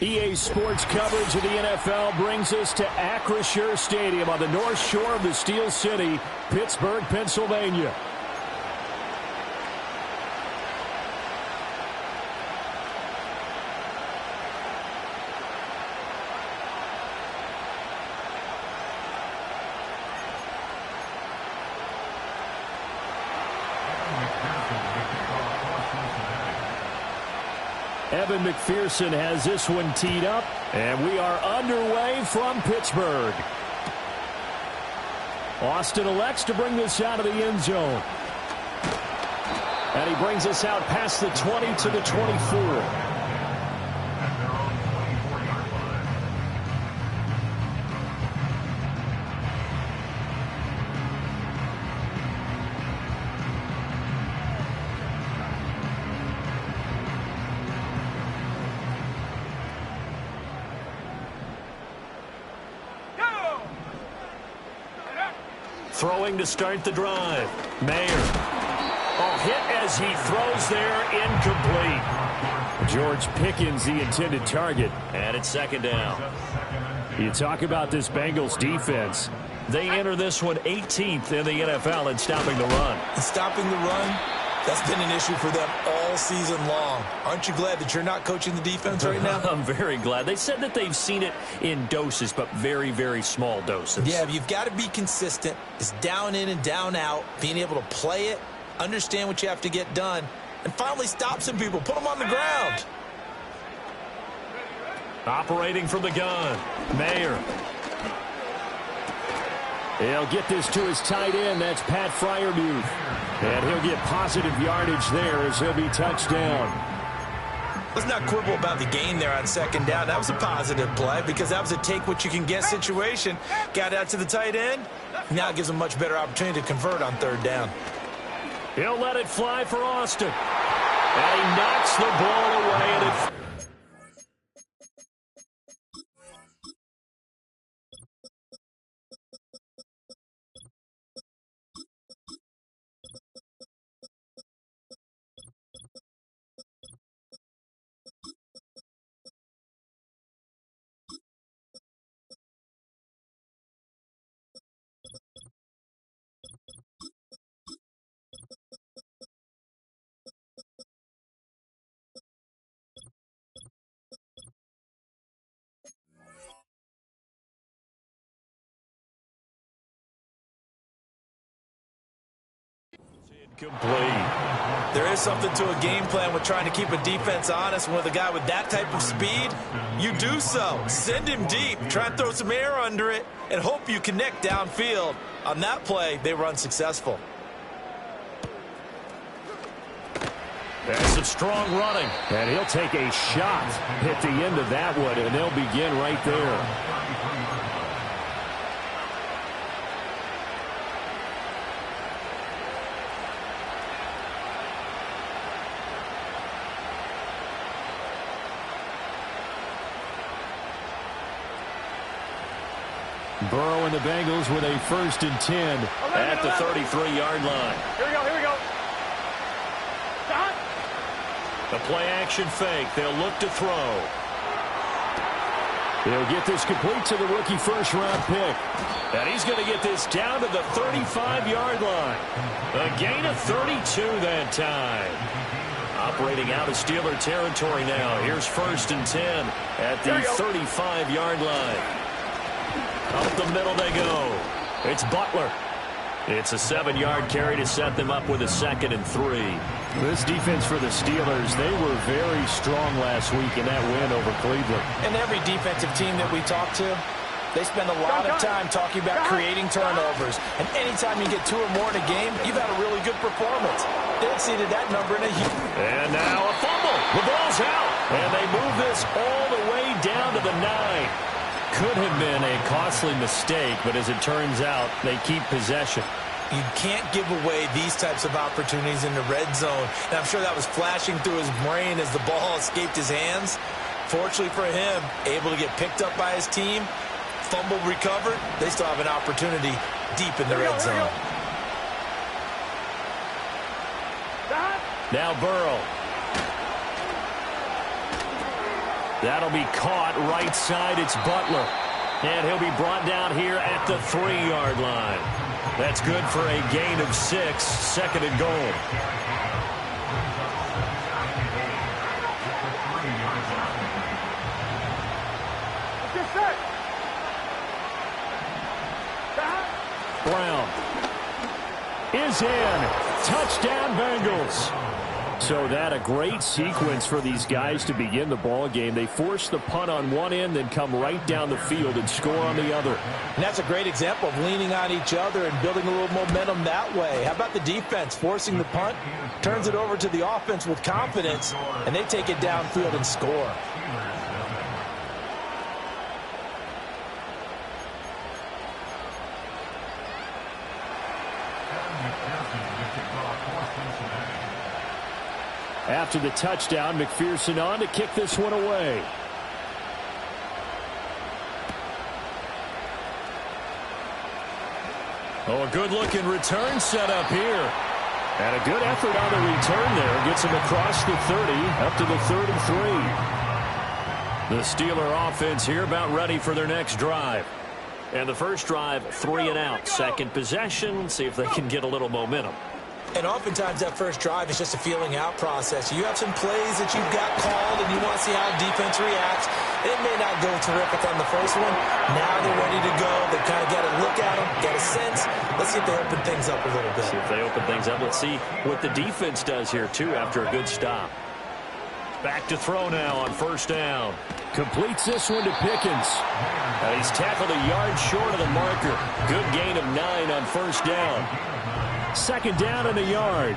EA Sports coverage of the NFL brings us to Acrisure Stadium on the north shore of the Steel City, Pittsburgh, Pennsylvania. Evan McPherson has this one teed up, and we are underway from Pittsburgh. Austin elects to bring this out of the end zone. And he brings us out past the 20 to the 24. Throwing to start the drive. Mayer. Oh, hit as he throws there, incomplete. George Pickens, the intended target. And it's second down. You talk about this Bengals defense. They enter this one 18th in the NFL in stopping the run. Stopping the run, that's been an issue for them all season long. Aren't you glad that you're not coaching the defense right now? I'm very glad. They said that they've seen it in doses, but very, very small doses. Yeah, you've got to be consistent. It's down in and down out, being able to play it, understand what you have to get done, and finally stop some people, put them on the ground. Operating from the gun, Mayer. He'll get this to his tight end. That's Pat Freiermuth. And he'll get positive yardage there as he'll be touchdown. Let's not quibble about the gain there on second down. That was a positive play because that was a take-what-you-can-get situation. Got out to the tight end. Now it gives him a much better opportunity to convert on third down. He'll let it fly for Austin. And he knocks the ball away. And complete. There is something to a game plan with trying to keep a defense honest. With a guy with that type of speed, you do so. Send him deep. Try and throw some air under it and hope you connect downfield. On that play, they were unsuccessful. There's some strong running. And he'll take a shot at the end of that one, and they'll begin right there. Burrow and the Bengals with a 1st and 10 at the 33-yard line. Here we go. The play-action fake. They'll look to throw. He'll get this complete to the rookie first-round pick. And he's going to get this down to the 35-yard line. A gain of 32 that time. Operating out of Steeler territory now. Here's 1st and 10 at the 35-yard line. Up the middle they go. It's Butler. It's a 7-yard carry to set them up with a 2nd and 3. This defense for the Steelers, they were very strong last week in that win over Cleveland. And every defensive team that we talk to, they spend a lot of time talking about creating turnovers. And anytime you get 2 or more in a game, you've had a really good performance. They exceeded that number in a huge. And now a fumble. The ball's out. And they move this all the way down to the 9. Could have been a costly mistake, but as it turns out, they keep possession. You can't give away these types of opportunities in the red zone. And I'm sure that was flashing through his brain as the ball escaped his hands. Fortunately for him, able to get picked up by his team, fumble recovered. They still have an opportunity deep in the red zone. Now Burrow. That'll be caught right side. It's Butler. And he'll be brought down here at the 3-yard line. That's good for a gain of 6, second and goal. Brown is in. Touchdown, Bengals. So that a great sequence for these guys to begin the ball game. They force the punt on one end, then come right down the field and score on the other. And that's a great example of leaning on each other and building a little momentum that way. How about the defense forcing the punt, turns it over to the offense with confidence, and they take it downfield and score. After the touchdown, McPherson on to kick this one away. Oh, a good-looking return set up here. And a good effort on the return there. Gets him across the 30, up to the 3rd and 3. The Steeler offense here about ready for their next drive. And the first drive, 3 and out. Second possession, see if they can get a little momentum. And oftentimes that first drive is just a feeling out process. You have some plays that you've got called and you want to see how defense reacts. It may not go terrific on the first one. Now they're ready to go. They kind of got to look at them, get a sense. Let's see if they open things up a little bit. See if they open things up. Let's see what the defense does here, too, after a good stop. Back to throw now on first down. Completes this one to Pickens. And he's tackled a yard short of the marker. Good gain of 9 on first down. Second down and a yard.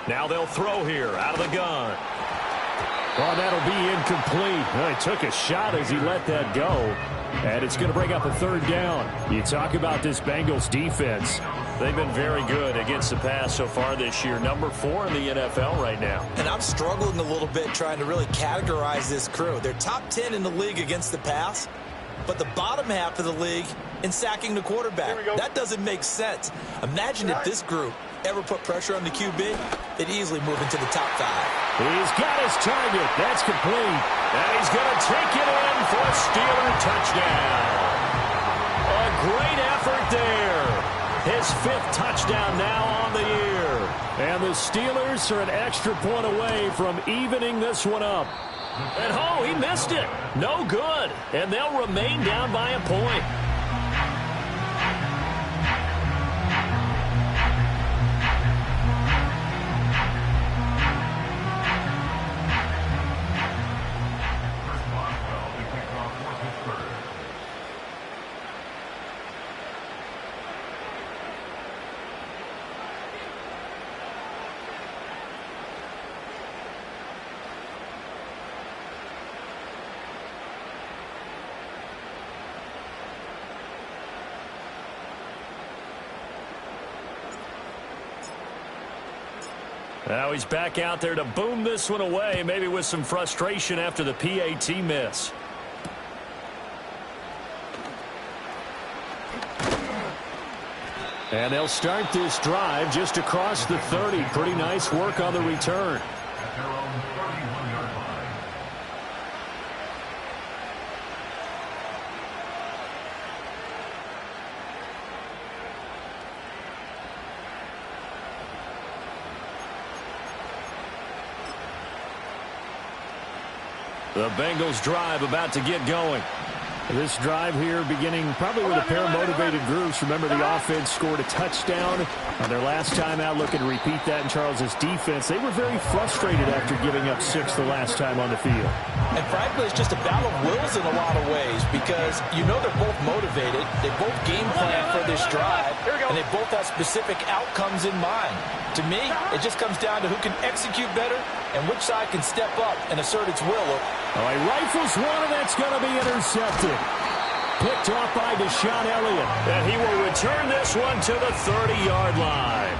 Now they'll throw here out of the gun. Oh, that'll be incomplete. Well, he took a shot as he let that go. And it's going to bring up a third down. You talk about this Bengals defense. They've been very good against the pass so far this year. Number 4 in the NFL right now. And I'm struggling a little bit trying to really categorize this crew. They're top 10 in the league against the pass, but the bottom half of the league in sacking the quarterback. That doesn't make sense. Imagine if this group ever put pressure on the QB, they'd easily move into the top 5. He's got his target. That's complete. And he's going to take it in for a Steeler touchdown. A great effort there. His 5th touchdown now on the year. And the Steelers are an extra point away from evening this one up. And oh, he missed it. No good. And they'll remain down by a point. Now he's back out there to boom this one away, maybe with some frustration after the PAT miss. And they'll start this drive just across the 30. Pretty nice work on the return. The Bengals drive about to get going. This drive here beginning probably with a pair of motivated groups. Remember, the offense scored a touchdown on their last time out, looking to repeat that in Charles's defense. They were very frustrated after giving up 6 the last time on the field. And frankly, it's just a battle of wills in a lot of ways because you know they're both motivated. They both game plan for this drive, and they both have specific outcomes in mind. To me, it just comes down to who can execute better and which side can step up and assert its will. Oh, he rifles one, and that's going to be intercepted. Picked off by Deshaun Elliott. And he will return this one to the 30-yard line.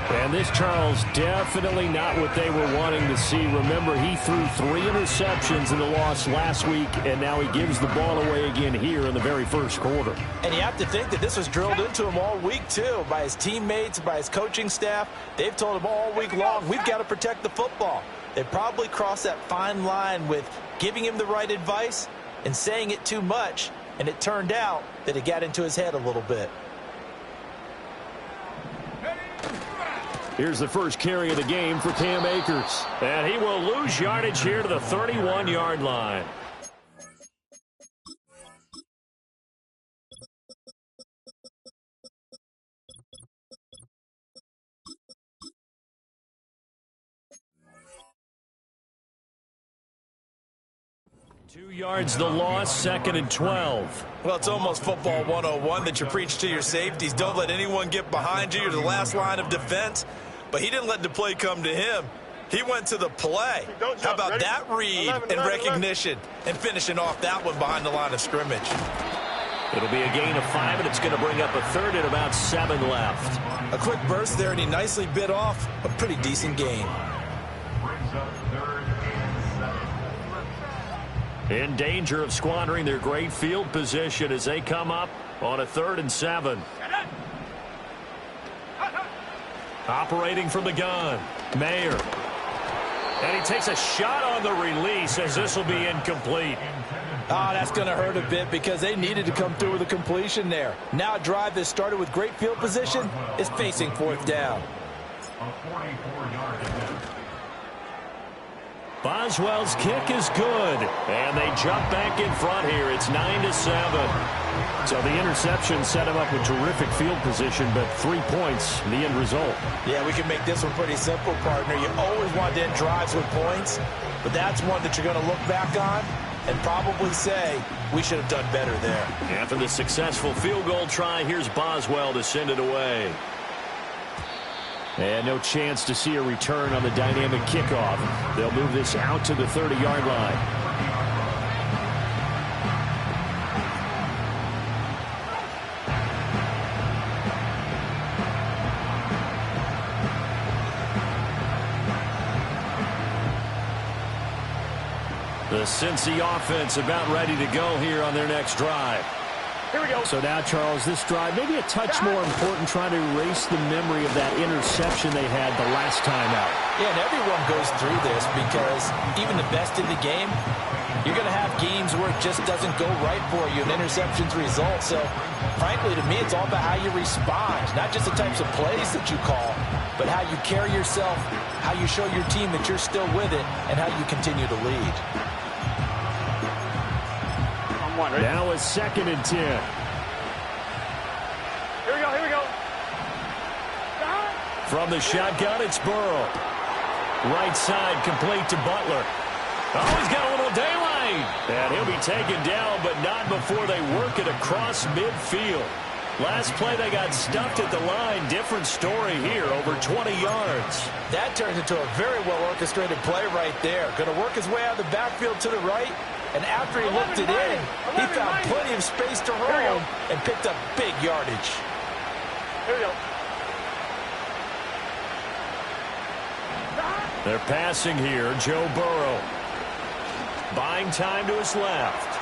And this, Charles, definitely not what they were wanting to see. Remember, he threw 3 interceptions in the loss last week, and now he gives the ball away again here in the very first quarter. And you have to think that this was drilled into him all week, too, by his teammates, by his coaching staff. They've told him all week long, we've got to protect the football. They probably crossed that fine line with giving him the right advice and saying it too much, and it turned out that it got into his head a little bit. Here's the first carry of the game for Cam Akers. And he will lose yardage here to the 31-yard line. Two yards the loss, 2nd and 12. Well, it's almost football 101 that you preach to your safeties. Don't let anyone get behind you. You're the last line of defense. But he didn't let the play come to him. He went to the play. How about that read and recognition and finishing off that one behind the line of scrimmage? It'll be a gain of 5, and it's going to bring up a third and about 7 left. A quick burst there, and he nicely bit off a pretty decent gain. In danger of squandering their great field position as they come up on a 3rd and 7. Operating from the gun, Mayer. And he takes a shot on the release as this will be incomplete. Oh, that's going to hurt a bit because they needed to come through with a completion there. Now a drive that started with great field position is facing 4th down. Boswell's kick is good, and they jump back in front here. It's 9-7. So the interception set him up with terrific field position, but 3 points, the end result. Yeah, we can make this one pretty simple, partner. You always want to end drives with points, but that's one that you're going to look back on and probably say, we should have done better there. After the successful field goal try, here's Boswell to send it away. And no chance to see a return on the dynamic kickoff. They'll move this out to the 30-yard line. The Cincy offense about ready to go here on their next drive. Here we go. So now, Charles, this drive maybe a touch more important, trying to erase the memory of that interception they had the last time out. Yeah, and everyone goes through this because even the best in the game, you're going to have games where it just doesn't go right for you, and interceptions result. So, frankly, to me, it's all about how you respond, not just the types of plays that you call, but how you carry yourself, how you show your team that you're still with it, and how you continue to lead. Now a 2nd and 10. Here we go, here we go. From the shotgun, it's Burrow. Right side complete to Butler. Oh, he's got a little daylight. And he'll be taken down, but not before they work it across midfield. Last play, they got stuffed at the line. Different story here, over 20 yards. That turns into a very well-orchestrated play right there. Going to work his way out of the backfield to the right. And after he looked it in, he found plenty of space to roam and picked up big yardage. Here we go. They're passing here. Joe Burrow. Buying time to his left.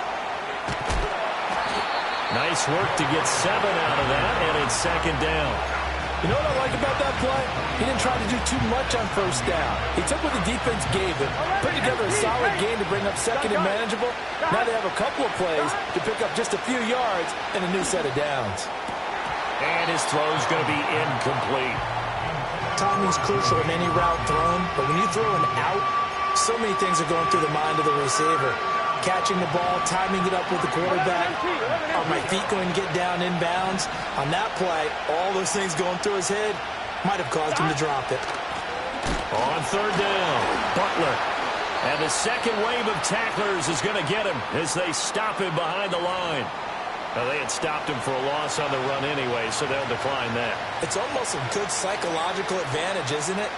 Nice work to get 7 out of that, and it's 2nd down. You know what I like about that play? He didn't try to do too much on 1st down. He took what the defense gave him, put together a solid game to bring up 2nd and manageable. Now they have a couple of plays to pick up just a few yards and a new set of downs. And his throw's going to be incomplete. Timing's crucial in any route thrown, but when you throw an out, so many things are going through the mind of the receiver. Catching the ball, timing it up with the quarterback. Are my feet going to get down inbounds? On that play, all those things going through his head might have caused him to drop it. On 3rd down, Butler. And the second wave of tacklers is going to get him as they stop him behind the line. Now, they had stopped him for a loss on the run anyway, so they'll decline that. It's almost a good psychological advantage, isn't it?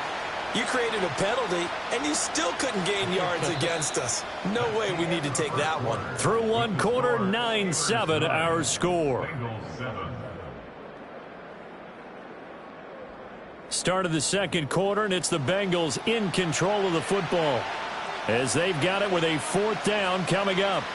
You created a penalty, and you still couldn't gain yards against us. No way we need to take that one. Through one quarter, 9-7 our score. start of the second quarter, and it's the Bengals in control of the football as they've got it with a 4th down coming up.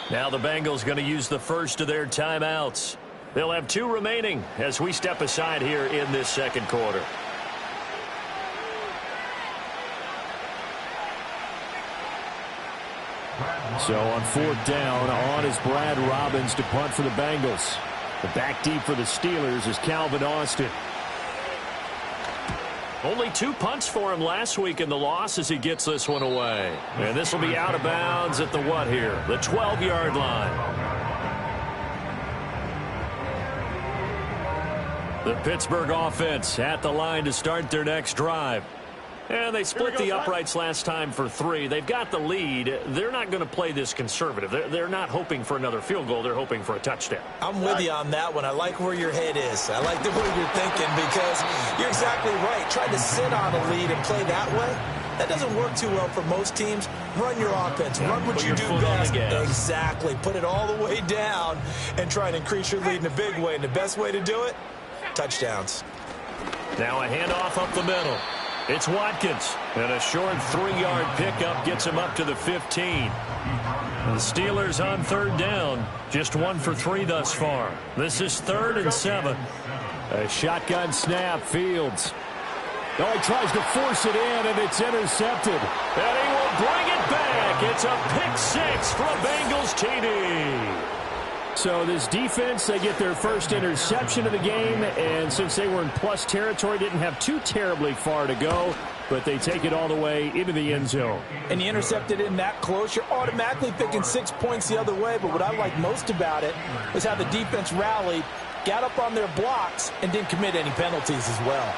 Now the Bengals going to use the first of their timeouts. They'll have 2 remaining as we step aside here in this second quarter. So on 4th down, on is Brad Robbins to punt for the Bengals. The back deep for the Steelers is Calvin Austin. Only 2 punts for him last week in the loss as he gets this one away. And this will be out of bounds at the what here? The 12-yard line. The Pittsburgh offense at the line to start their next drive. And they split the uprights last time for 3. They've got the lead. They're not going to play this conservative. They're not hoping for another field goal. They're hoping for a touchdown. I'm with you on that one. I like where your head is. I like the way you're thinking because you're exactly right. Trying to sit on a lead and play that way, that doesn't work too well for most teams. Run your offense. Run what you do best. Exactly. Put it all the way down and try and increase your lead in a big way. And the best way to do it, touchdowns. Now a handoff up the middle. It's Watkins, and a short 3-yard pickup gets him up to the 15. The Steelers on 3rd down, just 1 for 3 thus far. This is 3rd and 7. A shotgun snap, Fields. Oh, he tries to force it in, and it's intercepted. And he will bring it back. It's a pick 6 for a Bengals TD. So this defense, they get their first interception of the game, and since they were in plus territory, didn't have too terribly far to go, but they take it all the way into the end zone. And you intercepted in that close, you're automatically thinking 6 points the other way, but what I like most about it was how the defense rallied, got up on their blocks, and didn't commit any penalties as well.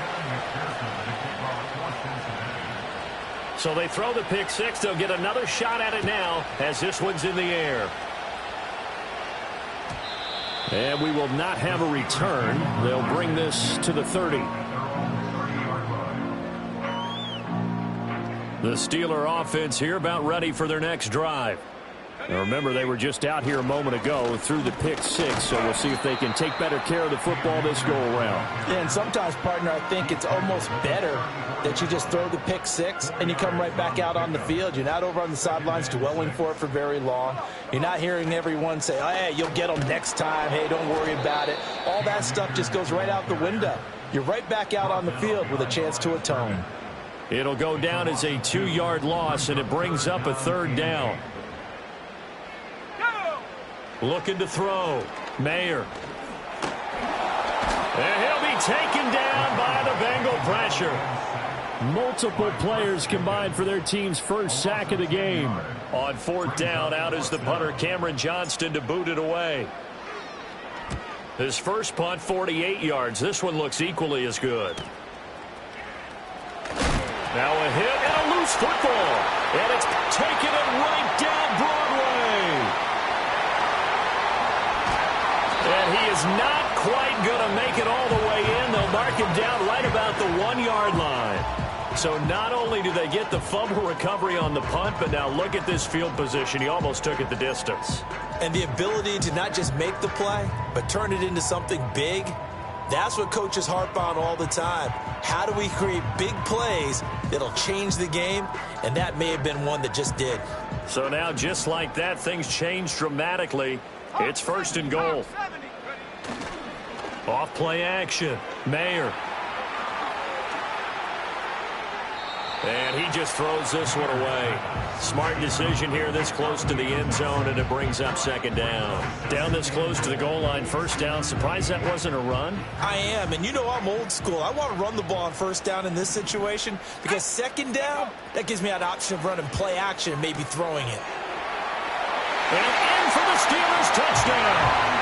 So they throw the pick 6. They'll get another shot at it now as this one's in the air. And we will not have a return. They'll bring this to the 30. The Steeler offense here about ready for their next drive. Now remember, they were just out here a moment ago through the pick 6, so we'll see if they can take better care of the football this go-around. Yeah, and sometimes, partner, I think it's almost better that you just throw the pick 6 and you come right back out on the field. You're not over on the sidelines dwelling for it for very long. You're not hearing everyone say, oh, hey, you'll get them next time. Hey, don't worry about it. All that stuff just goes right out the window. You're right back out on the field with a chance to atone. It'll go down as a 2-yard loss, and it brings up a 3rd down. Looking to throw. Mayer. And he'll be taken down by the Bengal pressure. Multiple players combined for their team's first sack of the game. On 4th down, out is the punter, Cameron Johnston, to boot it away. His first punt, 48 yards. This one looks equally as good. Now a hit and a loose football. And it's taking it right down Broadway. And he is not quite going to make it all the way in. They'll mark him down right about the 1-yard line. So not only do they get the fumble recovery on the punt, but now look at this field position. He almost took it the distance. And the ability to not just make the play, but turn it into something big, that's what coaches harp on all the time. How do we create big plays that'll change the game? And that may have been one that just did. So now, just like that, things change dramatically. It's 1st and goal. Off play action. Mayer. And he just throws this one away. Smart decision here this close to the end zone, and it brings up 2nd down. Down this close to the goal line, 1st down. Surprised that wasn't a run? I am, and you know I'm old school. I want to run the ball on 1st down in this situation because 2nd down, that gives me an option of running play action and maybe throwing it. And in for the Steelers touchdown.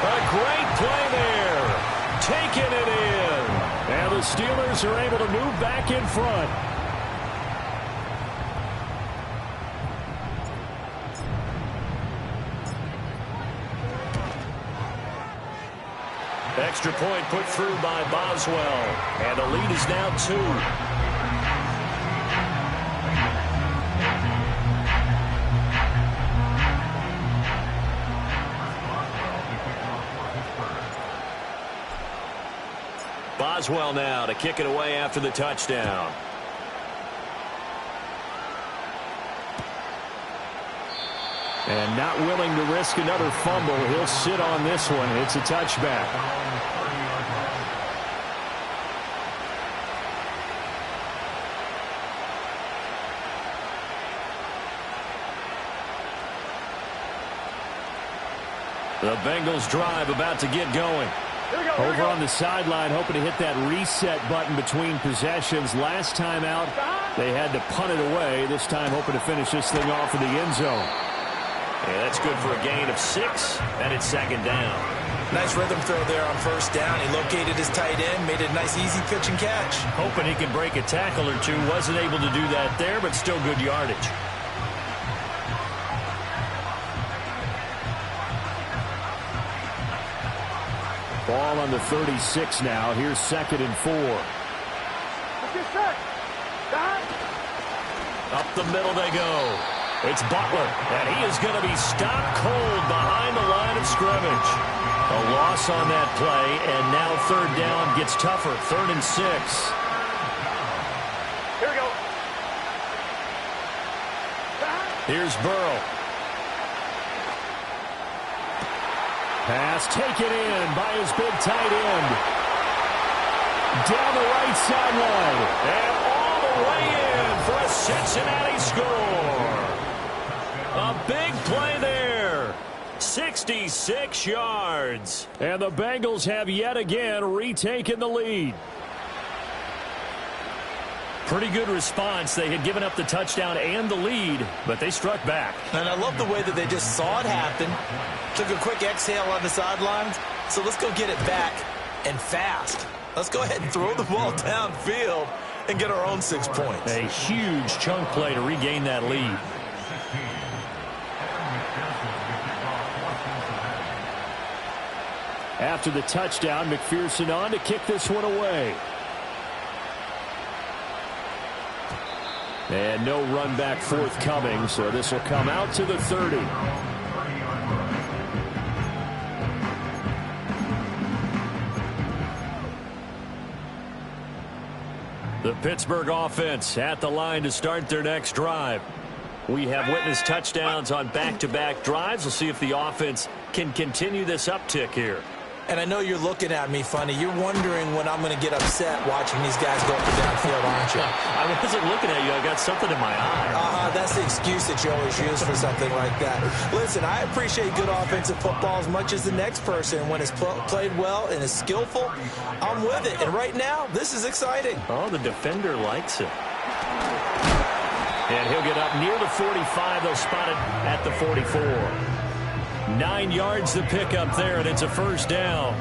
A great play there. Taking it in. And the Steelers are able to move back in front. extra point put through by Boswell. And the lead is now 2. Boswell now to kick it away after the touchdown. And not willing to risk another fumble. He'll sit on this one. It's a touchback. The Bengals drive about to get going. Over on the sideline, hoping to hit that reset button between possessions. Last time out, they had to punt it away. This time, hoping to finish this thing off in the end zone. Yeah, that's good for a gain of 6, and it's second down. Nice rhythm throw there on first down. He located his tight end, made a nice easy pitch and catch. Hoping he could break a tackle or two. Wasn't able to do that there, but still good yardage. Ball on the 36 now. Here's 2nd and 4. Up the middle they go. It's Butler, and he is going to be stopped cold behind the line of scrimmage. A loss on that play, and now 3rd down gets tougher. 3rd and 6. Here we go. Here's Burrow. Pass taken in by his big tight end. Down the right sideline. And all the way in for a Cincinnati score. A big play there. 66 yards. And the Bengals have yet again retaken the lead. Pretty good response. They had given up the touchdown and the lead, but they struck back. And I love the way that they just saw it happen. Took a quick exhale on the sidelines. So let's go get it back and fast. Let's go ahead and throw the ball downfield and get our own 6 points. A huge chunk play to regain that lead. After the touchdown, McPherson on to kick this one away. And no run back forthcoming, so this will come out to the 30. The Pittsburgh offense at the line to start their next drive. We have witnessed touchdowns on back-to-back drives. We'll see if the offense can continue this uptick here. And I know you're looking at me funny. You're wondering when I'm going to get upset watching these guys go up and downfield, aren't you? I wasn't looking at you. I got something in my eye. That's the excuse that you always use for something like that. Listen, I appreciate good offensive football as much as the next person. When it's played well and is skillful, I'm with it. And right now, this is exciting. Oh, the defender likes it. And he'll get up near the 45. They'll spot it at the 44. 9 yards to pick up there, and it's a first down.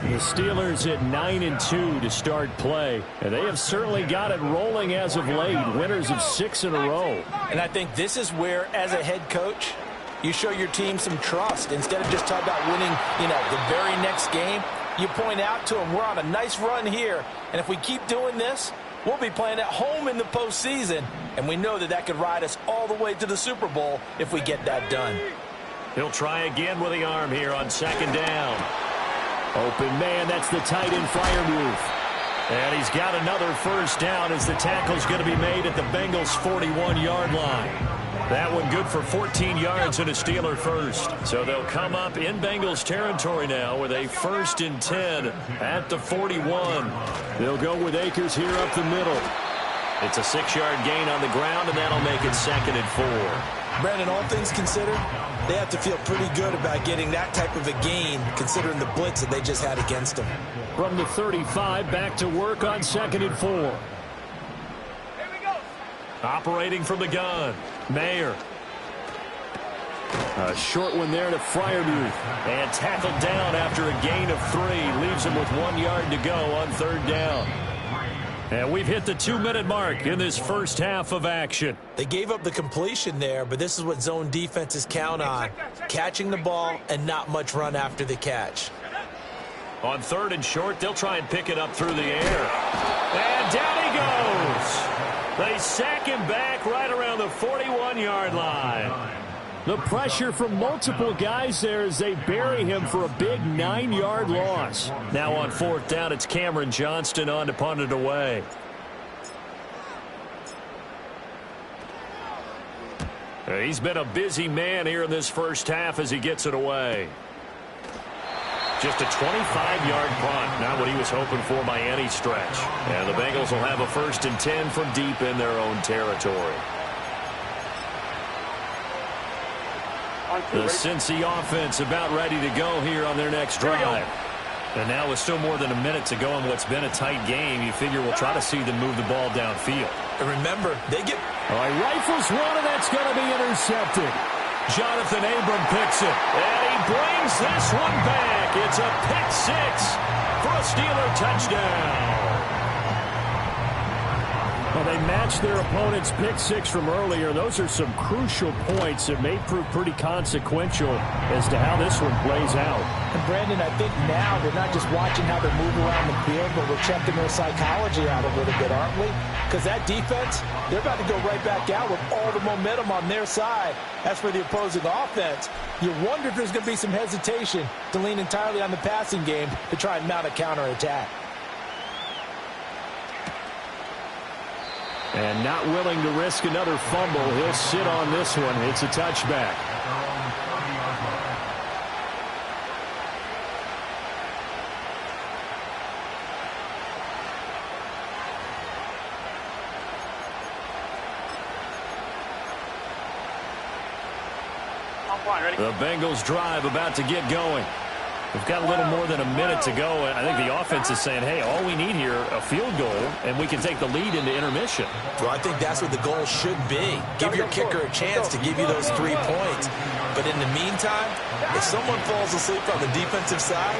The Steelers at 9-2 to start play, and they have certainly got it rolling as of late. Winners of 6 in a row. And I think this is where, as a head coach, you show your team some trust. Instead of just talking about winning, the very next game, you point out to them, we're on a nice run here, and if we keep doing this, we'll be playing at home in the postseason, and we know that could ride us all the way to the Super Bowl if we get that done. He'll try again with the arm here on 2nd down. Open man, that's the tight end flyer move. And he's got another first down as the tackle's going to be made at the Bengals' 41-yard line. That one good for 14 yards and a Steeler first. So they'll come up in Bengals territory now with a 1st and 10 at the 41. They'll go with Akers here up the middle. It's a 6-yard gain on the ground, and that'll make it 2nd and 4. Brandon, all things considered, they have to feel pretty good about getting that type of a gain, considering the blitz that they just had against them. From the 35, back to work on 2nd and 4. Here we go. Operating from the gun, Mayer. A short one there to Freiermuth. And tackled down after a gain of 3. Leaves him with 1 yard to go on 3rd down. And we've hit the 2-minute mark in this first half of action. They gave up the completion there, but this is what zone defenses count on. Catching the ball and not much run after the catch. On 3rd and short, they'll try and pick it up through the air. And down he goes. They sack him back right around the 41-yard line. The pressure from multiple guys there as they bury him for a big 9-yard loss. Now on 4th down, it's Cameron Johnston on to punt it away. He's been a busy man here in this first half as he gets it away. Just a 25-yard punt, not what he was hoping for by any stretch. And the Bengals will have a 1st and 10 from deep in their own territory. The Cincy offense about ready to go here on their next drive. And now with still more than a minute to go in what's been a tight game, you figure we'll try to see them move the ball downfield. And remember, they get... All right, rifles one, and that's going to be intercepted. Jonathan Abram picks it, and he brings this one back. It's a pick 6 for a Steeler touchdown. Well, they matched their opponent's pick 6 from earlier. Those are some crucial points that may prove pretty consequential as to how this one plays out. And Brandon, I think now we're not just watching how they move around the field, but we're checking their psychology out a little bit, aren't we? Because that defense, they're about to go right back out with all the momentum on their side. As for the opposing offense, you wonder if there's going to be some hesitation to lean entirely on the passing game to try and mount a counterattack. And not willing to risk another fumble. He'll sit on this one. It's a touchback. The Bengals drive about to get going. We've got a little more than a minute to go. I think the offense is saying, hey, all we need here, a field goal, and we can take the lead into intermission. Well, I think that's what the goal should be. Give your kicker a chance to give you those 3 points. But in the meantime, if someone falls asleep on the defensive side,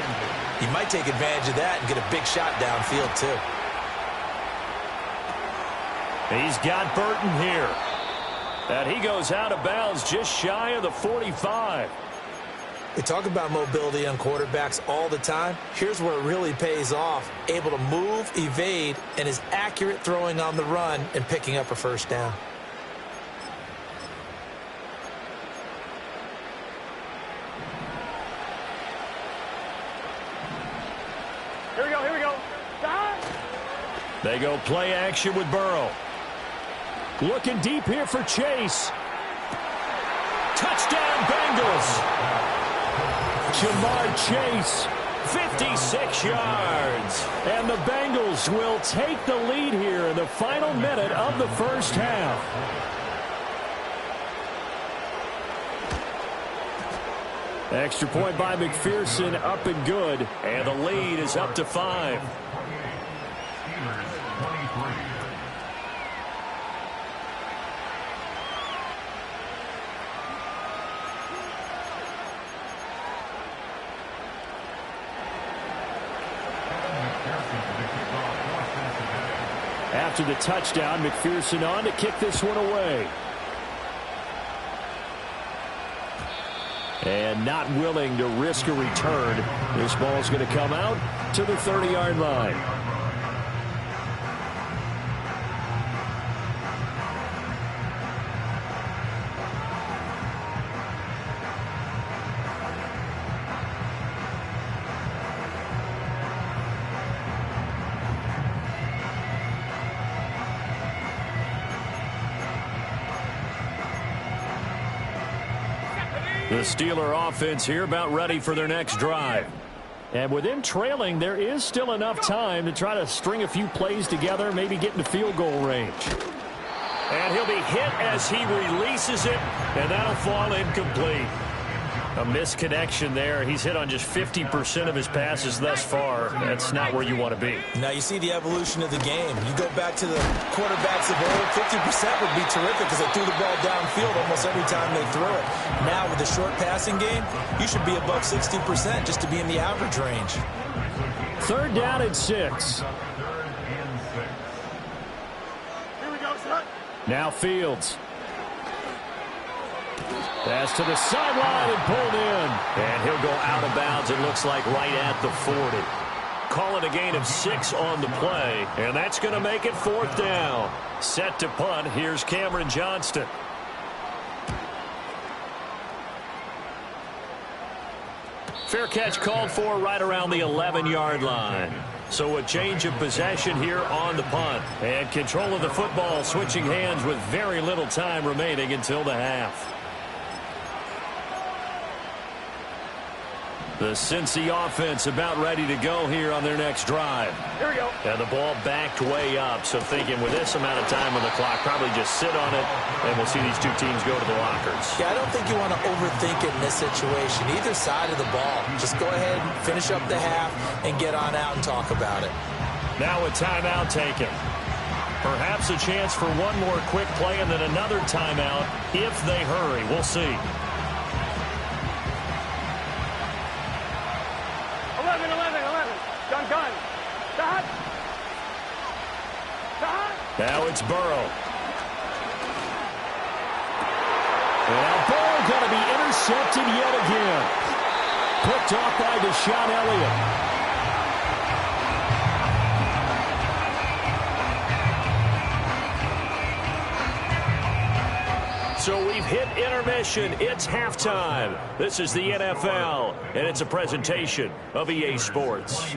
you might take advantage of that and get a big shot downfield, too. He's got Burton here. And he goes out of bounds just shy of the 45. We talk about mobility on quarterbacks all the time. Here's where it really pays off. Able to move, evade, and is accurate throwing on the run and picking up a 1st down. Here we go, here we go. They go play action with Burrow. Looking deep here for Chase. Touchdown, Bengals. Jamar Chase, 56 yards. and the Bengals will take the lead here in the final minute of the first half. Extra point by McPherson, up and good. And the lead is up to 5. After the touchdown, McPherson on to kick this one away. And not willing to risk a return. This ball's going to come out to the 30-yard line. The Steeler offense here about ready for their next drive. And with them trailing, there is still enough time to try to string a few plays together, maybe get into field goal range. And he'll be hit as he releases it, and that'll fall incomplete. A misconnection there. He's hit on just 50% of his passes thus far. That's not where you want to be. Now you see the evolution of the game. You go back to the quarterbacks of old, 50% would be terrific because they threw the ball downfield almost every time they threw it. Now with the short passing game, you should be above 60% just to be in the average range. 3rd down and 6. Here we go, son. Now Fields. Pass to the sideline and pulled in. And he'll go out of bounds, it looks like, right at the 40. Call it a gain of 6 on the play, and that's going to make it 4th down. Set to punt, here's Cameron Johnston. Fair catch called for right around the 11-yard line. So a change of possession here on the punt. And control of the football switching hands with very little time remaining until the half. The Cincy offense about ready to go here on their next drive. Here we go. And the ball backed way up. So thinking with this amount of time on the clock, probably just sit on it, and we'll see these two teams go to the lockers. Yeah, I don't think you want to overthink it in this situation. Either side of the ball. Just go ahead and finish up the half and get on out and talk about it. Now a timeout taken. Perhaps a chance for one more quick play and then another timeout if they hurry. We'll see. 11. Gun. Stop. Now it's Burrow. And Burrow going to be intercepted yet again. Picked off by Deshaun Elliott. So we've hit intermission. It's halftime. This is the NFL, and it's a presentation of EA Sports.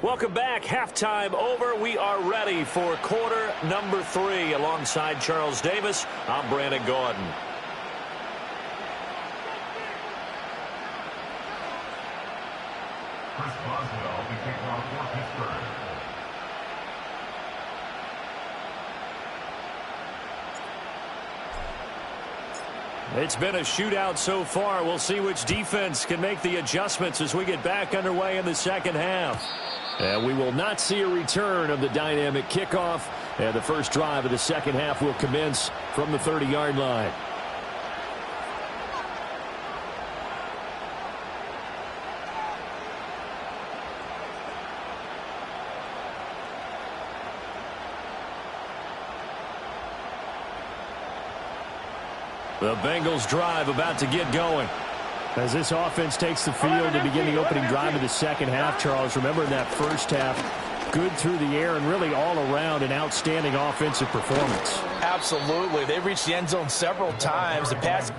Welcome back. Halftime over. We are ready for quarter number 3. Alongside Charles Davis, I'm Brandon Gaudin. Chris Boswell, the kickoff for Pittsburgh. It's been a shootout so far. We'll see which defense can make the adjustments as we get back underway in the second half. And we will not see a return of the dynamic kickoff. And the first drive of the second half will commence from the 30-yard line. The Bengals drive about to get going. As this offense takes the field to begin the opening drive of the second half, Charles, remember in that first half, good through the air and really all around an outstanding offensive performance. Absolutely. They reached the end zone several times. The pass.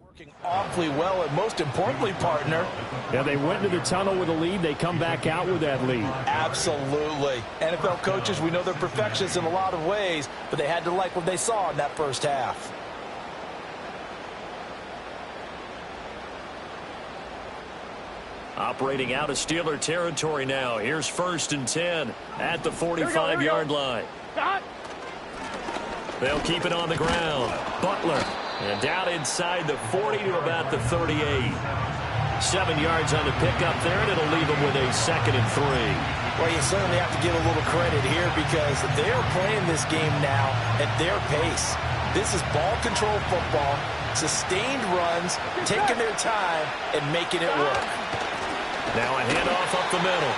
Working awfully well, and most importantly, partner. Yeah, they went into the tunnel with a lead. They come back out with that lead. Absolutely. NFL coaches, we know they're perfectionists in a lot of ways, but they had to like what they saw in that first half. Operating out of Steeler territory now. Here's 1st and 10 at the 45-yard line. Stop. They'll keep it on the ground. Butler. And down inside the 40 to about the 38. 7 yards on the pickup there, and it'll leave them with a 2nd and 3. Well, you certainly have to give a little credit here because they are playing this game now at their pace. This is ball control football, sustained runs, taking their time, and making it work. Now a handoff up the middle.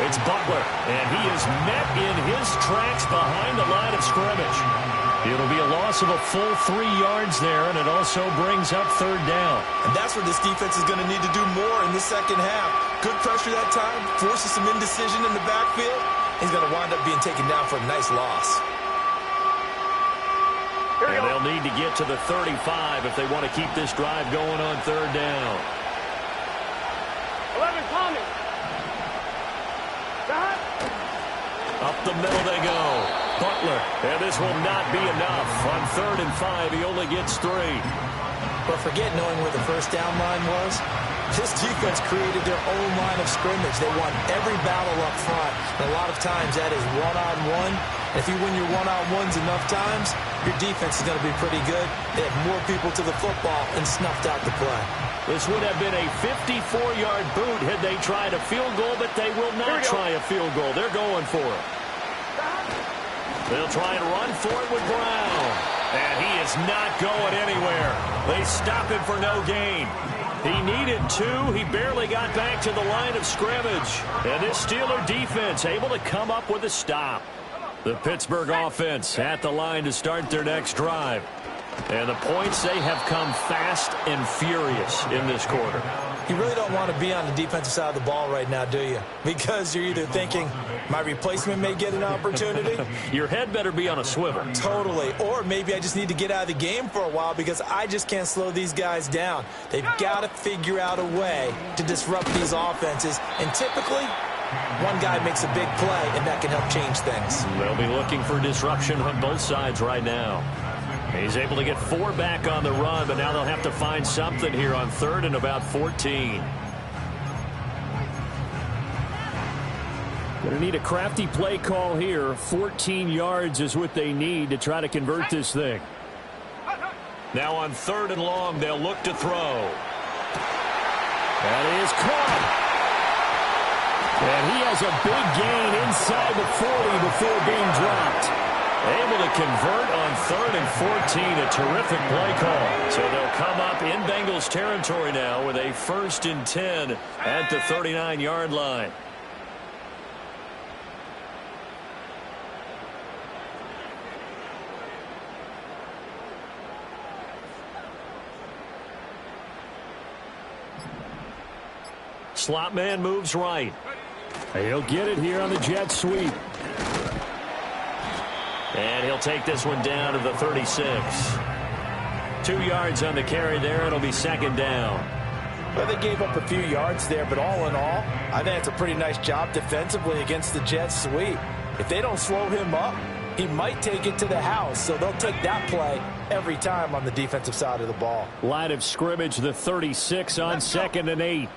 It's Butler, and he is met in his tracks behind the line of scrimmage. It'll be a loss of a full 3 yards there, and it also brings up third down. And that's where this defense is going to need to do more in the second half. Good pressure that time, forces some indecision in the backfield. He's going to wind up being taken down for a nice loss. And they'll need to get to the 35 if they want to keep this drive going on third down. 11, Tommy. Up the middle they go. Butler. And this will not be enough. On 3rd and 5, he only gets 3. But forget knowing where the first down line was. This defense created their own line of scrimmage. They won every battle up front. And a lot of times that is one-on-one. If you win your one-on-ones enough times, your defense is going to be pretty good. They have more people to the football and snuffed out the play. This would have been a 54-yard boot had they tried a field goal, but they will not try a field goal. They're going for it. They'll try and run for it with Brown. And he is not going anywhere. They stop him for no gain. He needed 2. He barely got back to the line of scrimmage. And this Steeler defense able to come up with a stop. The Pittsburgh offense at the line to start their next drive. And the points, they have come fast and furious in this quarter. You really don't want to be on the defensive side of the ball right now, do you? Because you're either thinking, my replacement may get an opportunity. Your head better be on a swivel. Totally. Or maybe I just need to get out of the game for a while because I just can't slow these guys down. They've got to figure out a way to disrupt these offenses. And typically, one guy makes a big play, and that can help change things. They'll be looking for disruption on both sides right now. He's able to get 4 back on the run, but now they'll have to find something here on 3rd and about 14. Going to need a crafty play call here. 14 yards is what they need to try to convert this thing. Now on 3rd and long, they'll look to throw. That is caught. And he has a big gain inside the 40 before being dropped. Able to convert on 3rd and 14. A terrific play call. So they'll come up in Bengals territory now with a 1st and 10 at the 39-yard line. Slot man moves right. He'll get it here on the jet sweep. And he'll take this one down to the 36. 2 yards on the carry there. It'll be 2nd down. Well, they gave up a few yards there, but all in all, I think it's a pretty nice job defensively against the jet sweep. If they don't slow him up, he might take it to the house. So they'll take that play every time on the defensive side of the ball. Line of scrimmage, the 36 on 2nd and 8.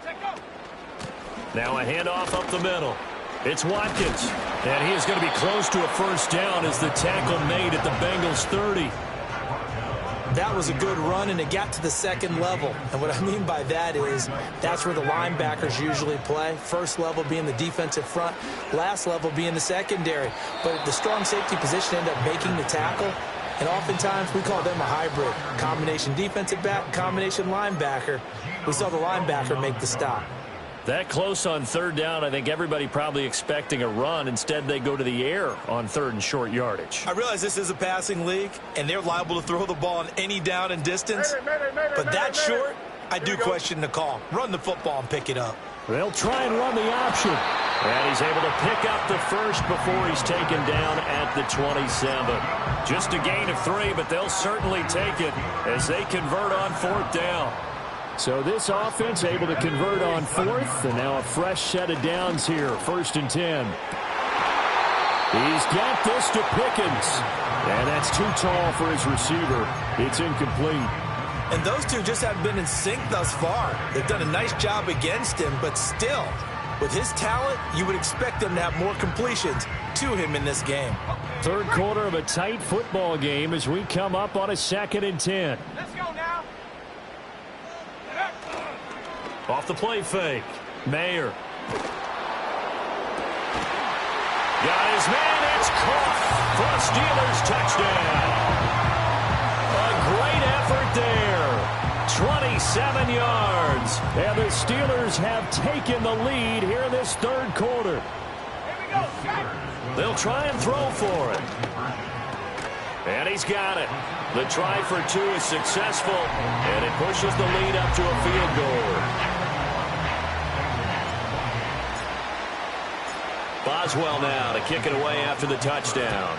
Now a handoff up the middle. It's Watkins. And he is going to be close to a 1st down as the tackle made at the Bengals 30. That was a good run, and it got to the 2nd level. And what I mean by that is that's where the linebackers usually play. 1st level being the defensive front, last level being the secondary. But the strong safety position ended up making the tackle. And oftentimes we call them a hybrid. Combination defensive back, combination linebacker. We saw the linebacker make the stop. That close on 3rd down, I think everybody probably expecting a run. Instead, they go to the air on 3rd and short yardage. I realize this is a passing league, and they're liable to throw the ball on any down and distance. But that short, I do question the call. Run the football and pick it up. They'll try and run the option. And he's able to pick up the 1st before he's taken down at the 27. Just a gain of 3, but they'll certainly take it as they convert on 4th down. So this offense able to convert on 4th, and now a fresh set of downs here, 1st and 10. He's got this to Pickens, and that's too tall for his receiver. It's incomplete. And those two just haven't been in sync thus far. They've done a nice job against him, but still, with his talent, you would expect them to have more completions to him in this game. 3rd quarter of a tight football game as we come up on a 2nd and 10. Let's go now. Off the play fake. Mayer. Got his man. It's caught for a Steelers touchdown. A great effort there. 27 yards. And the Steelers have taken the lead here in this 3rd quarter. They'll try and throw for it. And he's got it. The try for two is successful, and it pushes the lead up to a field goal. Boswell now to kick it away after the touchdown.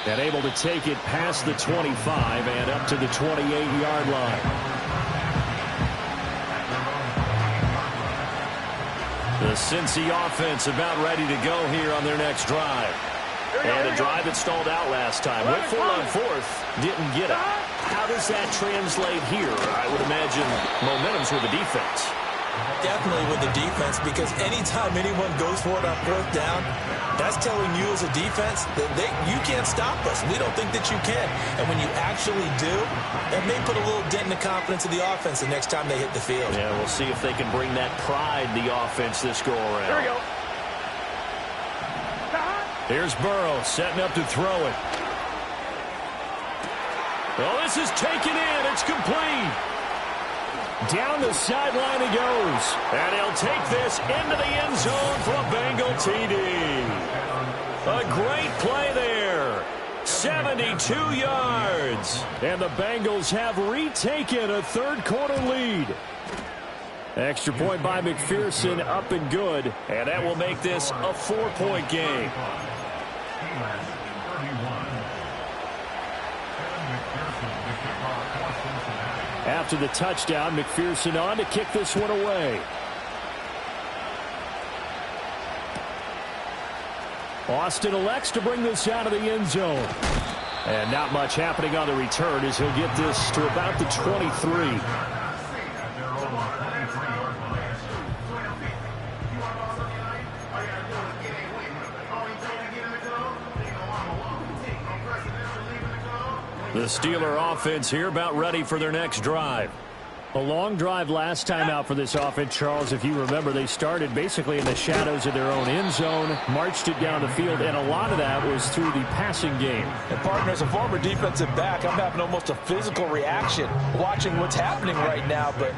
And able to take it past the 25 and up to the 28-yard line. The Cincy offense about ready to go here on their next drive. And a drive that stalled out last time. Went for it on fourth, didn't get it. How does that translate here? I would imagine momentum's with the defense. Definitely with the defense, because anytime anyone goes for it on fourth down, that's telling you as a defense that you can't stop us. We don't think that you can. And when you actually do, that may put a little dent in the confidence of the offense the next time they hit the field. Yeah, we'll see if they can bring that pride in the offense this go-around. Here we go. Here's Burrow setting up to throw it. Well, this is taken in. It's complete. Down the sideline he goes. And he'll take this into the end zone for a Bengal TD. A great play there. 72 yards. And the Bengals have retaken a third-quarter lead. Extra point by McPherson, up and good. And that will make this a 4-point game. After the touchdown, McPherson on to kick this one away. Austin elects to bring this out of the end zone. And not much happening on the return as he'll get this to about the 23. The Steeler offense here about ready for their next drive. A long drive last time out for this offense, Charles. If you remember, they started basically in the shadows of their own end zone, marched it down the field, and a lot of that was through the passing game. And partner, as a former defensive back, I'm having almost a physical reaction watching what's happening right now. But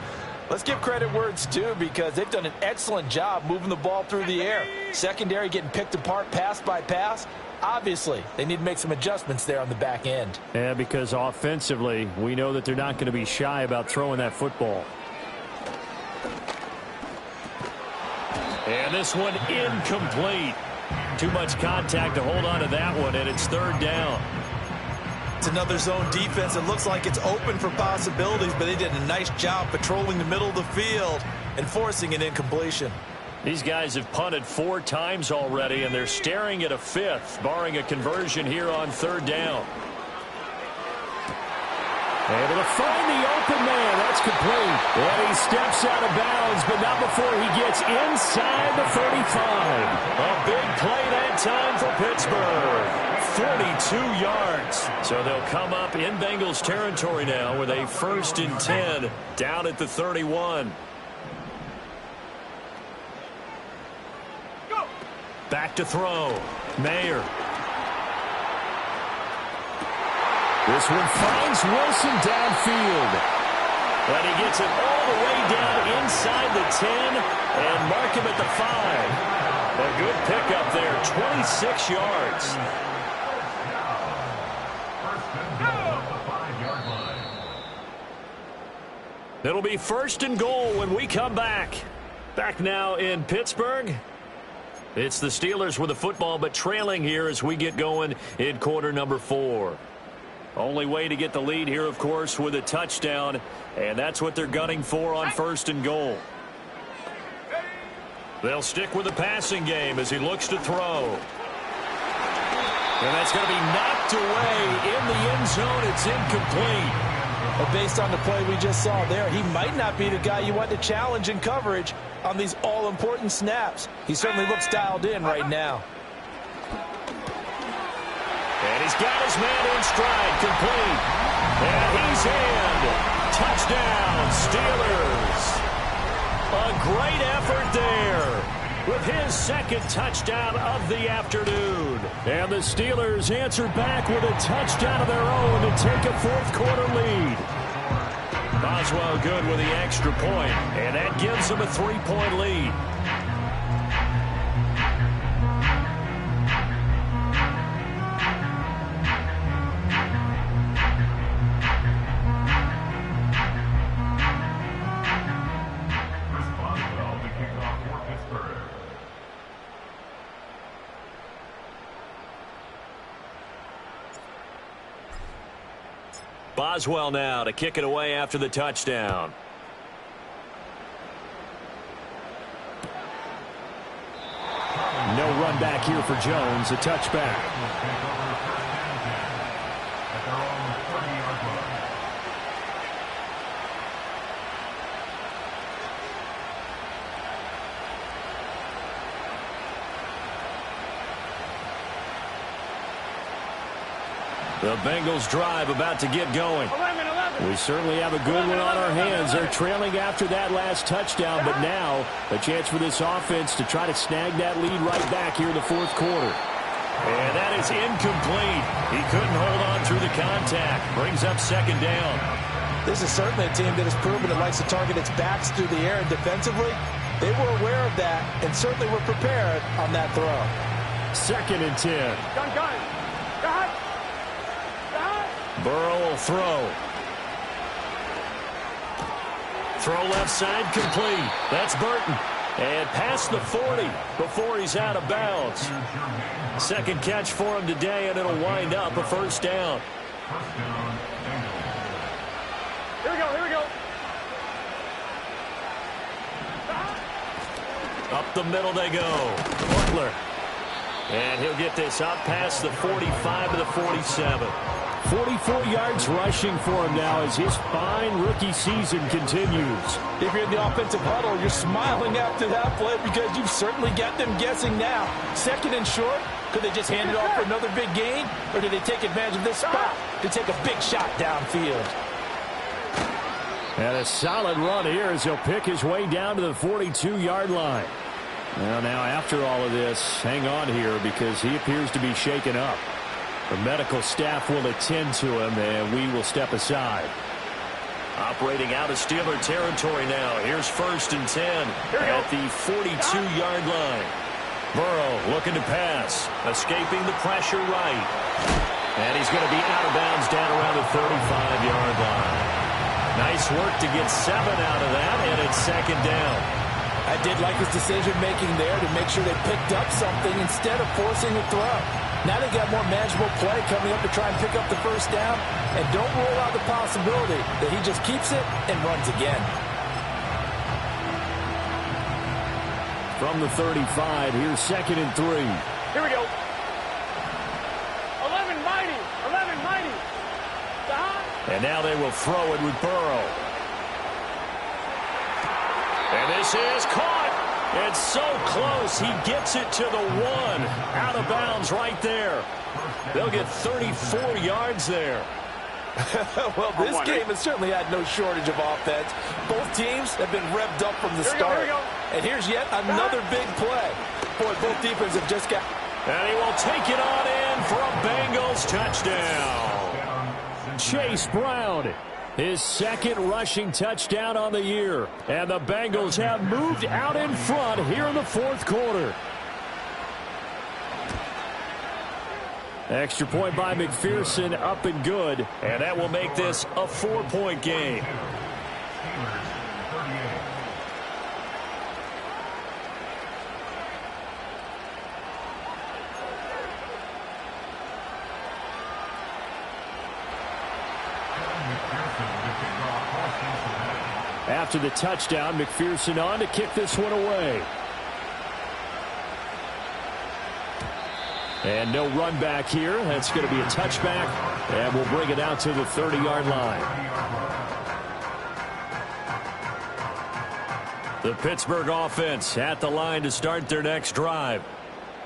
let's give credit where it's due, because they've done an excellent job moving the ball through the air. Secondary getting picked apart pass by pass. Obviously, they need to make some adjustments there on the back end. Yeah, because offensively, we know that they're not going to be shy about throwing that football. And this one incomplete. Too much contact to hold on to that one, and it's third down. It's another zone defense. It looks like it's open for possibilities, but they did a nice job patrolling the middle of the field and forcing an incompletion. These guys have punted 4 times already, and they're staring at a 5th, barring a conversion here on third down. Able to find the open man. That's complete. And he steps out of bounds, but not before he gets inside the 35. A big play that time for Pittsburgh. 42 yards. So they'll come up in Bengals territory now with a 1st and 10 down at the 31. Back to throw. Mayer. This one finds Wilson downfield. And he gets it all the way down inside the 10 and mark him at the 5. A good pickup there, 26 yards. It'll be 1st and goal when we come back. Back now in Pittsburgh. It's the Steelers with the football, but trailing here as we get going in quarter number 4. Only way to get the lead here, of course, with a touchdown, and that's what they're gunning for on 1st and goal. They'll stick with the passing game as he looks to throw. And that's going to be knocked away in the end zone. It's incomplete. But based on the play we just saw there, he might not be the guy you want to challenge in coverage on these all-important snaps. He certainly looks dialed in right now. And he's got his man in stride, complete. And he's in. Touchdown, Steelers. A great effort there with his 2nd touchdown of the afternoon. And the Steelers answer back with a touchdown of their own to take a 4th-quarter lead. Boswell good with the extra point, and that gives them a 3-point lead. Boswell now to kick it away after the touchdown. No run back here for Jones. A touchback. The Bengals drive about to get going. 11. We certainly have a good one on our hands. They're trailing after that last touchdown, but now a chance for this offense to try to snag that lead right back here in the fourth quarter. And that is incomplete. He couldn't hold on through the contact. Brings up second down. This is certainly a team that has proven it likes to target its backs through the air, and defensively, they were aware of that and certainly were prepared on that throw. 2nd and 10. Gun. Burrow will throw. Throw left side complete. That's Burton. And past the 40 before he's out of bounds. Second catch for him today, and it'll wind up a first down. Here we go. Up the middle they go. Butler. And he'll get this up past the 45 to the 47. 44 yards rushing for him now as his fine rookie season continues. If you're in the offensive huddle, you're smiling after that play because you've certainly got them guessing now. 2nd and short, could they just hand it off for another big gain? Or did they take advantage of this spot to take a big shot downfield? And a solid run here as he'll pick his way down to the 42-yard line. Well, now after all of this, hang on here because he appears to be shaken up. The medical staff will attend to him, and we will step aside. Operating out of Steeler territory now. Here's 1st and 10 at the 42-yard line. Burrow looking to pass. Escaping the pressure right. And he's going to be out of bounds down around the 35-yard line. Nice work to get 7 out of that, and it's 2nd down. I did like his decision-making there to make sure they picked up something instead of forcing a throw. Now they got more manageable play coming up to try and pick up the first down, and don't rule out the possibility that he just keeps it and runs again. From the 35, here's 2nd and 3. Here we go. 11 mighty. And now they will throw it with Burrow. And this is caught. It's so close. He gets it to the 1. Out of bounds right there. They'll get 34 yards there. Well, this game has certainly had no shortage of offense. Both teams have been revved up from the start. Here we go. And here's yet another big play. Boy, both defenses have just got... And he will take it on in for a Bengals touchdown. Chase Brown. His 2nd rushing touchdown on the year. And the Bengals have moved out in front here in the fourth quarter. Extra point by McPherson, up and good. And that will make this a 4-point game. After the touchdown, McPherson on to kick this one away. And no run back here. That's going to be a touchback. And we'll bring it out to the 30-yard line. The Pittsburgh offense at the line to start their next drive.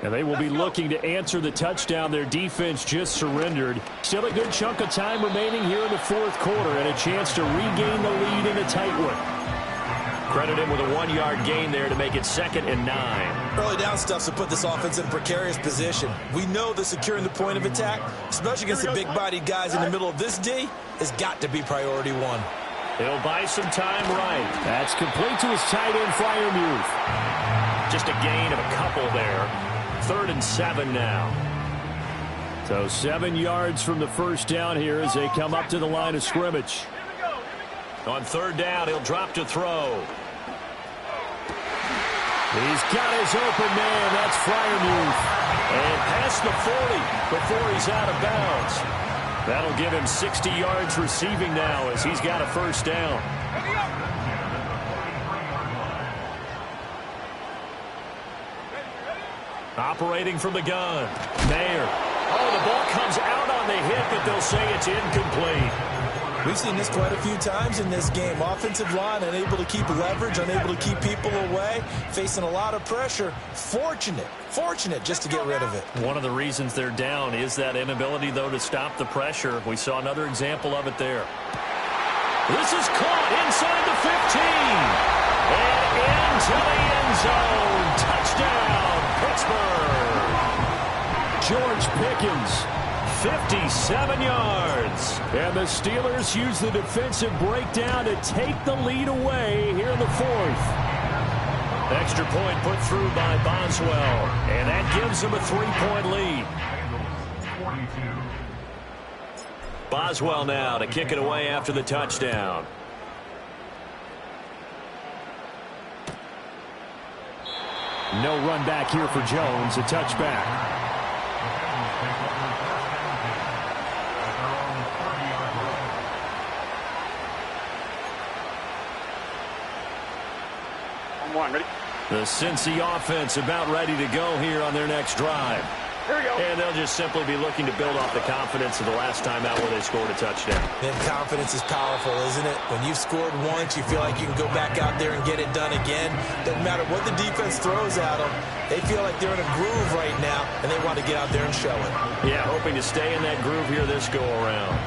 And they will be looking to answer the touchdown their defense just surrendered. Still a good chunk of time remaining here in the fourth quarter and a chance to regain the lead in a tight one. Credit him with a 1-yard gain there to make it 2nd and 9. Early down stuff to put this offense in a precarious position. We know that securing the point of attack, especially against the big-bodied guys in the middle of this D, has got to be priority 1. He'll buy some time right. That's complete to his tight end, Freiermuth. Just a gain of a couple there. 3rd and 7 now. So 7 yards from the first down here as they come up to the line of scrimmage. On 3rd down, he'll drop to throw. He's got his open man. That's Freiermuth. And past the 40 before he's out of bounds. That'll give him 60 yards receiving now as he's got a first down. Operating from the gun. Mayer. Oh, the ball comes out on the hit, but they'll say it's incomplete. We've seen this quite a few times in this game. Offensive line unable to keep leverage, unable to keep people away, facing a lot of pressure. Fortunate just to get rid of it. One of the reasons they're down is that inability, though, to stop the pressure. We saw another example of it there. This is caught inside the 15. And into the end zone. Touchdown, Pittsburgh. George Pickens. 57 yards. And the Steelers use the defensive breakdown to take the lead away here in the fourth. Extra point put through by Boswell. And that gives them a 3-point lead. Boswell now to kick it away after the touchdown. No run back here for Jones. A touchback. Ready? The Cincy offense about ready to go here on their next drive. Here we go. And they'll just simply be looking to build off the confidence of the last time out where they scored a touchdown. Then confidence is powerful, isn't it? When you've scored once, you feel like you can go back out there and get it done again. Doesn't matter what the defense throws at them. They feel like they're in a groove right now, and they want to get out there and show it. Yeah, hoping to stay in that groove here this go-around.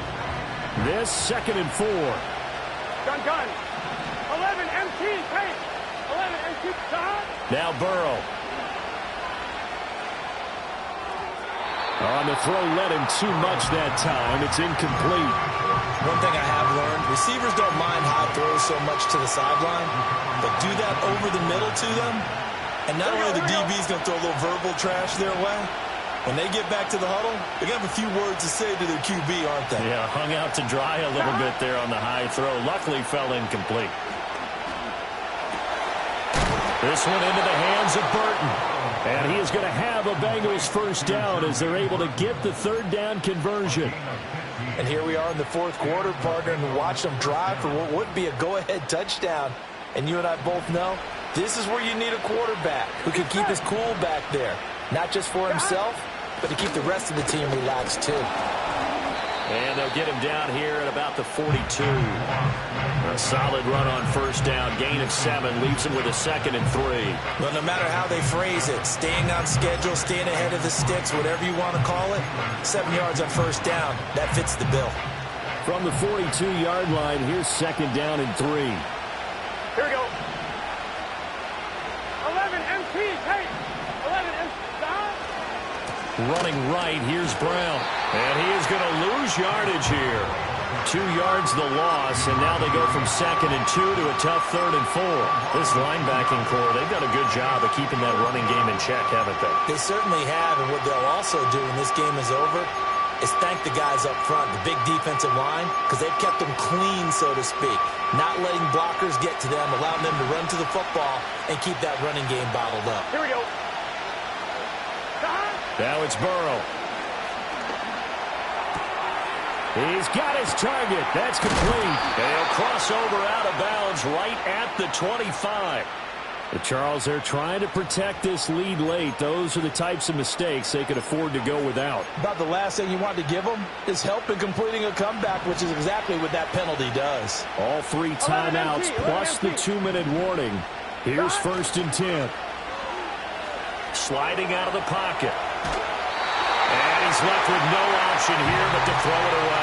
This 2nd and 4. Gun. 11 MT, take. 11 MT, stop. Now Burrow. On the throw, led him too much that time. It's incomplete. One thing I have learned, receivers don't mind high throws so much to the sideline, but do that over the middle to them, and not only the DB's going to throw a little verbal trash their way, when they get back to the huddle, they're going to have a few words to say to their QB, aren't they? Yeah, hung out to dry a little bit there on the high throw. Luckily, fell incomplete. This one into the hands of Burton. And he is going to have a Bengals first down as they're able to get the 3rd down conversion. And here we are in the 4th quarter, partner, and watch them drive for what would be a go-ahead touchdown. And you and I both know this is where you need a quarterback who can keep his cool back there. Not just for himself, but to keep the rest of the team relaxed too. And they'll get him down here at about the 42. A solid run on first down. Gain of 7 leaves him with a 2nd and 3. Well, no matter how they phrase it, staying on schedule, staying ahead of the sticks, whatever you want to call it, 7 yards on first down, that fits the bill. From the 42-yard line, here's 2nd down and 3. Here we go. 11 MT, take. 11 MT, stop. Running right, here's Brown. And he is going to lose yardage here. 2 yards the loss, and now they go from 2nd and 2 to a tough 3rd and 4. This linebacking core, they've done a good job of keeping that running game in check, haven't they? They certainly have, and what they'll also do when this game is over is thank the guys up front, the big defensive line, because they've kept them clean, so to speak. Not letting blockers get to them, allowing them to run to the football and keep that running game bottled up. Here we go. Now it's Burrow. He's got his target. That's complete. And he'll cross over out of bounds right at the 25. But Charles, they're trying to protect this lead late. Those are the types of mistakes they could afford to go without. About the last thing you want to give them is help in completing a comeback, which is exactly what that penalty does. All 3 timeouts plus the 2-minute warning. Here's 1st and 10. Sliding out of the pocket. And he's left with no option here but to throw it away.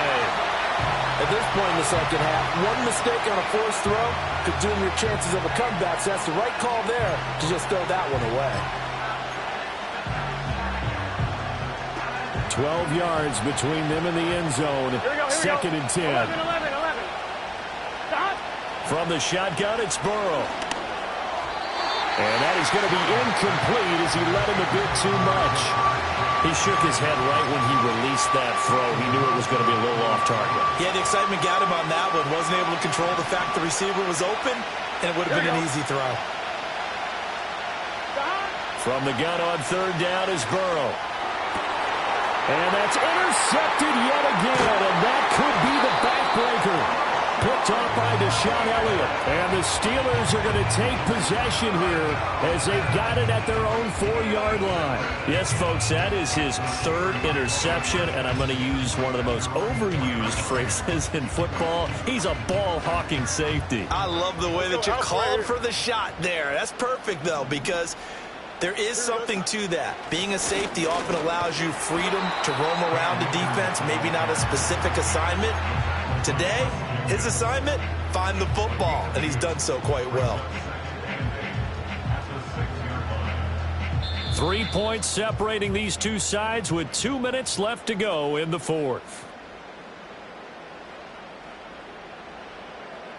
At this point in the second half, one mistake on a forced throw could doom your chances of a comeback. So that's the right call there to just throw that one away. 12 yards between them and the end zone. Here we go. 2nd and 10. 11. Stop. From the shotgun, it's Burrow. And that is going to be incomplete as he let him a bit too much. He shook his head right when he released that throw. He knew it was going to be a little off target. Yeah, the excitement got him on that one. Wasn't able to control the fact the receiver was open, and it would have been an easy throw. From the gun on 3rd down is Burrow. And that's intercepted yet again, and that could be the backbreaker. Picked off by Deshaun Elliott. And the Steelers are going to take possession here as they've got it at their own 4-yard line. Yes, folks, that is his third interception, and I'm going to use one of the most overused phrases in football. He's a ball-hawking safety. I love the way that you called for the shot there. That's perfect, though, because there is something to that. Being a safety often allows you freedom to roam around the defense, maybe not a specific assignment. Today, his assignment, find the football, and he's done so quite well. 3 points separating these two sides with 2 minutes left to go in the fourth.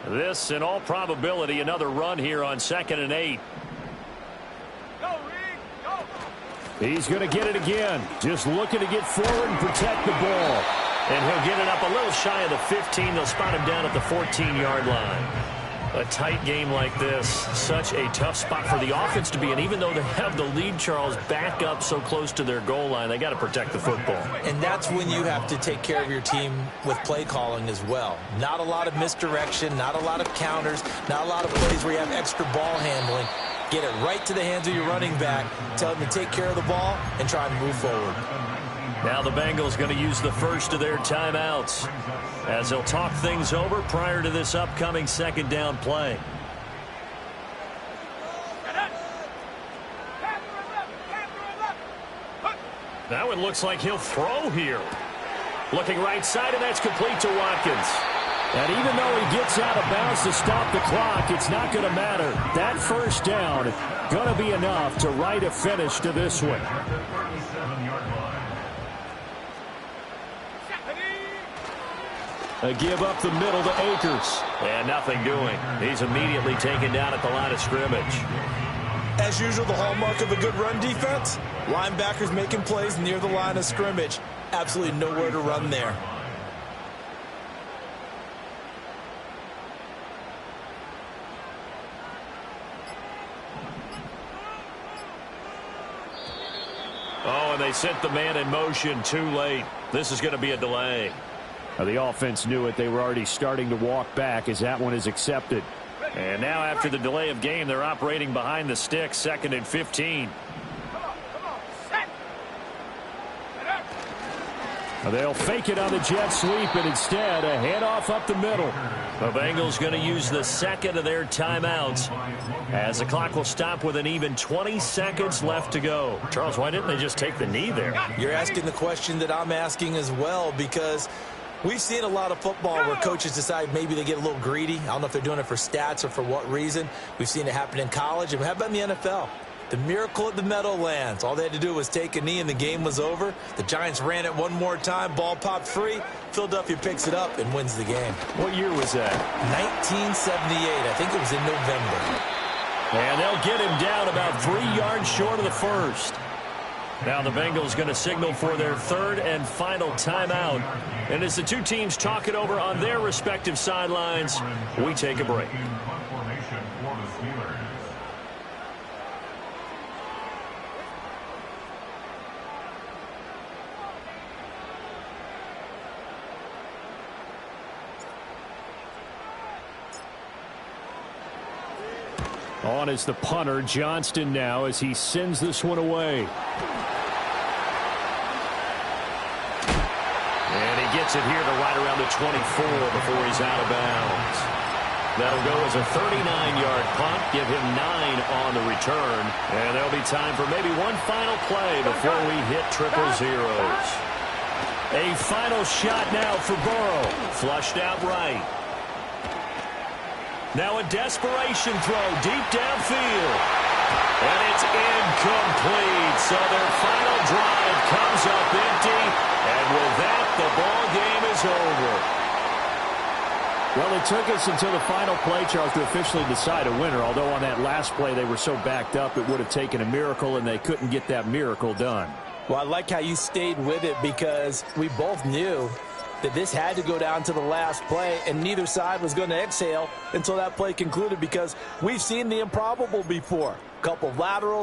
This, in all probability, another run here on 2nd and 8. He's going to get it again. Just looking to get forward and protect the ball. And he'll get it up a little shy of the 15. They'll spot him down at the 14-yard line. A tight game like this, such a tough spot for the offense to be in. Even though they have the lead, Charles, back up so close to their goal line, they got to protect the football. And that's when you have to take care of your team with play calling as well. Not a lot of misdirection, not a lot of counters, not a lot of plays where you have extra ball handling. Get it right to the hands of your running back, tell them to take care of the ball, and try and move forward. Now the Bengals going to use the first of their timeouts as they'll talk things over prior to this upcoming 2nd down play. Now it looks like he'll throw here. Looking right side, and that's complete to Watkins. And even though he gets out of bounds to stop the clock, it's not going to matter. That first down going to be enough to write a finish to this one. A give up the middle to Akers. And nothing doing. He's immediately taken down at the line of scrimmage. As usual, the hallmark of a good run defense, linebackers making plays near the line of scrimmage. Absolutely nowhere to run there. Oh, and they sent the man in motion too late. This is going to be a delay. The offense knew it. They were already starting to walk back as that one is accepted. And now after the delay of game, they're operating behind the sticks, 2nd and 15. They'll fake it on the jet sweep, and instead a handoff up the middle. The Bengals going to use the 2nd of their timeouts as the clock will stop with an even 20 seconds left to go. Charles, why didn't they just take the knee there? You're asking the question that I'm asking as well, because we've seen a lot of football where coaches decide maybe they get a little greedy. I don't know if they're doing it for stats or for what reason. We've seen it happen in college. And how about in the NFL? The miracle of the Meadowlands. All they had to do was take a knee and the game was over. The Giants ran it one more time. Ball popped free. Philadelphia picks it up and wins the game. What year was that? 1978. I think it was in November. And they'll get him down about 3 yards short of the first. Now the Bengals going to signal for their 3rd and final timeout. And as the two teams talk it over on their respective sidelines, we take a break. On is the punter, Johnston, now as he sends this one away. And he gets it here to right around the 24 before he's out of bounds. That'll go as a 39-yard punt, give him 9 on the return. And there'll be time for maybe one final play before we hit triple zeros. A final shot now for Burrow. Flushed out right. Now a desperation throw deep downfield. And it's incomplete. So their final drive comes up empty. And with that, the ball game is over. Well, it took us until the final play, Charles, to officially decide a winner. Although on that last play they were so backed up, it would have taken a miracle, and they couldn't get that miracle done. Well, I like how you stayed with it, because we both knew that this had to go down to the last play, and neither side was going to exhale until that play concluded, because we've seen the improbable before. A couple of laterals.